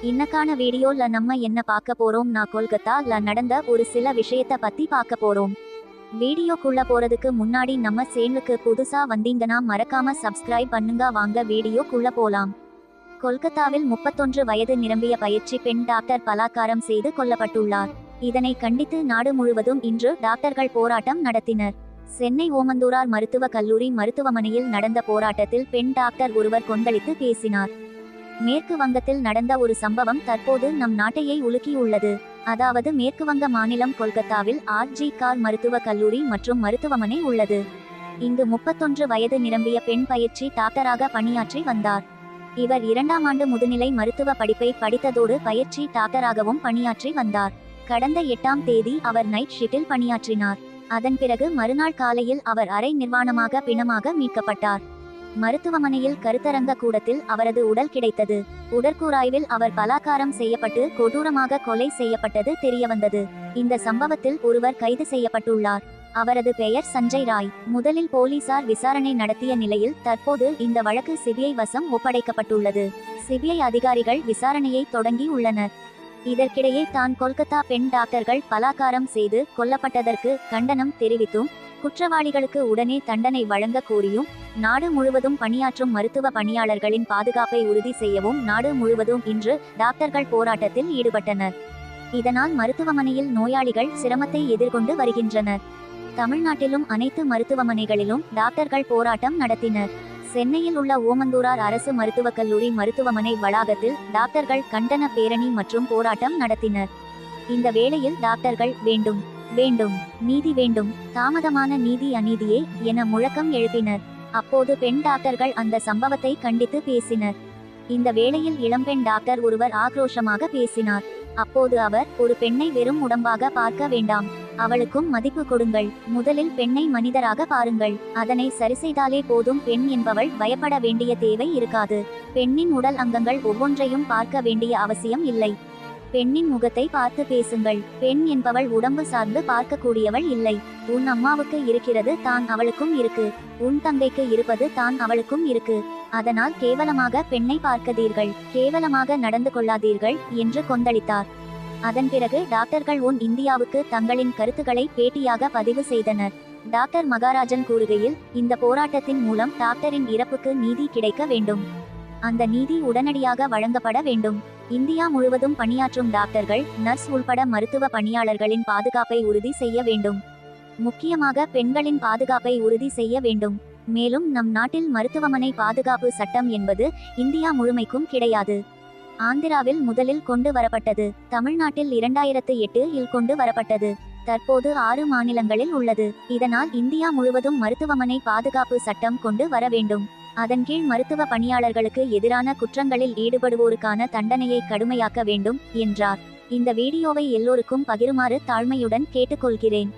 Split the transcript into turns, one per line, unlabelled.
இன்னக்கான வீடியோல நம்ம என்ன பார்க்க போறோம்னா கொல்கத்தால நடந்த ஒரு சில விஷயத்த பத்தி பார்க்க போறோம். வீடியோக்குள்ள போறதுக்கு முன்னாடி நம்ம சேனலுக்கு புதுசா வந்தீங்கன்னா மறக்காம சப்ஸ்கிரைப் பண்ணுங்க. வாங்க வீடியோக்குள்ள போலாம். கொல்கத்தாவில் 31 வயது நிரம்பிய பயிற்சி பெண் டாக்டர் பலாத்காரம் செய்து கொல்லப்பட்டுள்ளார். இதனை கண்டித்து நாடு முழுவதும் இன்று டாக்டர்கள் போராட்டம் நடத்தினர். சென்னை ஓமந்தூரார் மருத்துவக் கல்லூரி மருத்துவமனையில் நடந்த போராட்டத்தில் பெண் டாக்டர் ஒருவர் கொந்தளித்து பேசினார். மேற்கு வங்கத்தில் நடந்த ஒரு சம்பவம் தற்போது நம் நாட்டையே உலுக்கியுள்ளது. அதாவது மேற்கு வங்க மாநிலம் கொல்கத்தாவில் ஆர்ஜி கார் மருத்துவக் கல்லூரி மற்றும் மருத்துவமனை உள்ளது. இங்கு 31 வயது நிரம்பிய பெண் பயிற்சி டாக்டராக பணியாற்றி வந்தார். இவர் 2ஆம் ஆண்டு முதுநிலை மருத்துவ படிப்பை படித்ததோடு பயிற்சி டாக்டராகவும் பணியாற்றி வந்தார். கடந்த 8ஆம் தேதி அவர் நைட் ஷிஃப்டில் பணியாற்றினார். அதன் பிறகு மறுநாள் காலையில் அவர் அரை நிர்வாணமாக பிணமாக மீட்கப்பட்டார். மருத்துவமனையில் கருத்தரங்க கூடத்தில் அவரது உடல் கிடைத்தது. உடற்கூராய்வில் அவர் பலாத்காரம் செய்யப்பட்டு கொடூரமாக கொலை செய்யப்பட்டது தெரியவந்தது. இந்த சம்பவத்தில் ஒருவர் கைது செய்யப்பட்டுள்ளார். அவரது பெயர் சஞ்சய் ராய். முதலில் போலீசார் விசாரணை நடத்திய நிலையில் தற்போது இந்த வழக்கு சிபிஐ வசம் ஒப்படைக்கப்பட்டுள்ளது. சிபிஐ அதிகாரிகள் விசாரணையை தொடங்கி உள்ளனர். இதற்கிடையே தான் கொல்கத்தா பெண் டாக்டர்கள் பலாத்காரம் செய்து கொல்லப்பட்டதற்கு கண்டனம் தெரிவித்தும் குற்றவாளிகளுக்கு உடனே தண்டனை வழங்க கோரியும் நாடு முழுவதும் பணியாற்றும் மருத்துவ பணியாளர்களின் பாதுகாப்பை உறுதி செய்யவும் நாடு முழுவதும் இன்று டாக்டர்கள் போராட்டத்தில் ஈடுபட்டனர். இதனால் மருத்துவமனையில் நோயாளிகள் சிரமத்தை எதிர்கொண்டு வருகின்றனர். தமிழ்நாட்டிலும் அனைத்து மருத்துவமனைகளிலும் டாக்டர்கள் போராட்டம் நடத்தினர். சென்னையில் உள்ள ஓமந்தூரார் அரசு மருத்துவக் கல்லூரி மருத்துவமனை வளாகத்தில் டாக்டர்கள் கண்டன பேரணி மற்றும் போராட்டம் நடத்தினர். இந்த வேளையில் டாக்டர்கள் வேண்டும் வேண்டும் நீதி வேண்டும், தாமதமான நீதி அநீதியே என முழக்கம் எழுப்பினர். அப்போது பெண் டாக்டர்கள் அந்த சம்பவத்தை கண்டித்து பேசினர். இந்த வேளையில் இளம்பெண் டாக்டர் ஒருவர் ஆக்ரோஷமாக பேசினார். அப்போது அவர், ஒரு பெண்ணை வெறும் உடம்பாக பார்க்க வேண்டாம், அவளுக்கும் மதிப்பு கொடுங்கள். முதலில் பெண்ணை மனிதராக பாருங்கள், அதனை சரிசெய்தாலே போதும். பெண் என்பவள் பயப்பட வேண்டிய தேவை இருக்காது. பெண்ணின் உடல் அங்கங்கள் ஒவ்வொன்றையும் பார்க்க வேண்டிய அவசியம் இல்லை. பெண்ணின் முகத்தை பார்த்து பேசுங்கள். பெண் என்பவள் உடம்பு சார்ந்து பார்க்கக்கூடியவள் இல்லை. உன் அம்மாவுக்கு இருக்கிறது தான் அவளுக்கும் இருக்கு, உன் தங்கைக்கு இருப்பது தான் அவளுக்கும் இருக்கு. அதனால் கேவலமாக பெண்ணை பார்க்காதீர்கள், கேவலமாக நடந்து கொள்ளாதீர்கள் என்று கொந்தளித்தார். அதன் பிறகு டாக்டர்கள் இந்தியாவுக்கு தங்களின் கருத்துக்களை பேட்டியாக பதிவு செய்தனர். டாக்டர் மகாராஜன் கூறுகையில், இந்த போராட்டத்தின் மூலம் டாக்டரின் இறப்புக்கு நீதி கிடைக்க வேண்டும். அந்த நீதி உடனடியாக வழங்கப்பட வேண்டும். இந்தியா முழுவதும் பணியாற்றும் டாக்டர்கள், நர்ஸ் உள்பட மருத்துவ பணியாளர்களின் பாதுகாப்பை உறுதி செய்ய வேண்டும். முக்கியமாக பெண்களின் பாதுகாப்பை உறுதி செய்ய வேண்டும். மேலும் நம் நாட்டில் மருத்துவமனை பாதுகாப்பு சட்டம் என்பது இந்தியா முழுமைக்கும் கிடையாது. ஆந்திராவில் முதலில் கொண்டு வரப்பட்டது. தமிழ்நாட்டில் 2008இல் கொண்டு வரப்பட்டது. தற்போது 6 மாநிலங்களில் உள்ளது. இதனால் இந்தியா முழுவதும் மருத்துவமனை பாதுகாப்பு சட்டம் கொண்டு வர வேண்டும். அதன் கீழ் மருத்துவ பணியாளர்களுக்கு எதிரான குற்றங்களில் ஈடுபடுவோருக்கான தண்டனையை கடுமையாக்க வேண்டும் என்றார். இந்த வீடியோவை எல்லோருக்கும் பகிருமாறு தாழ்மையுடன் கேட்டுக்கொள்கிறேன்.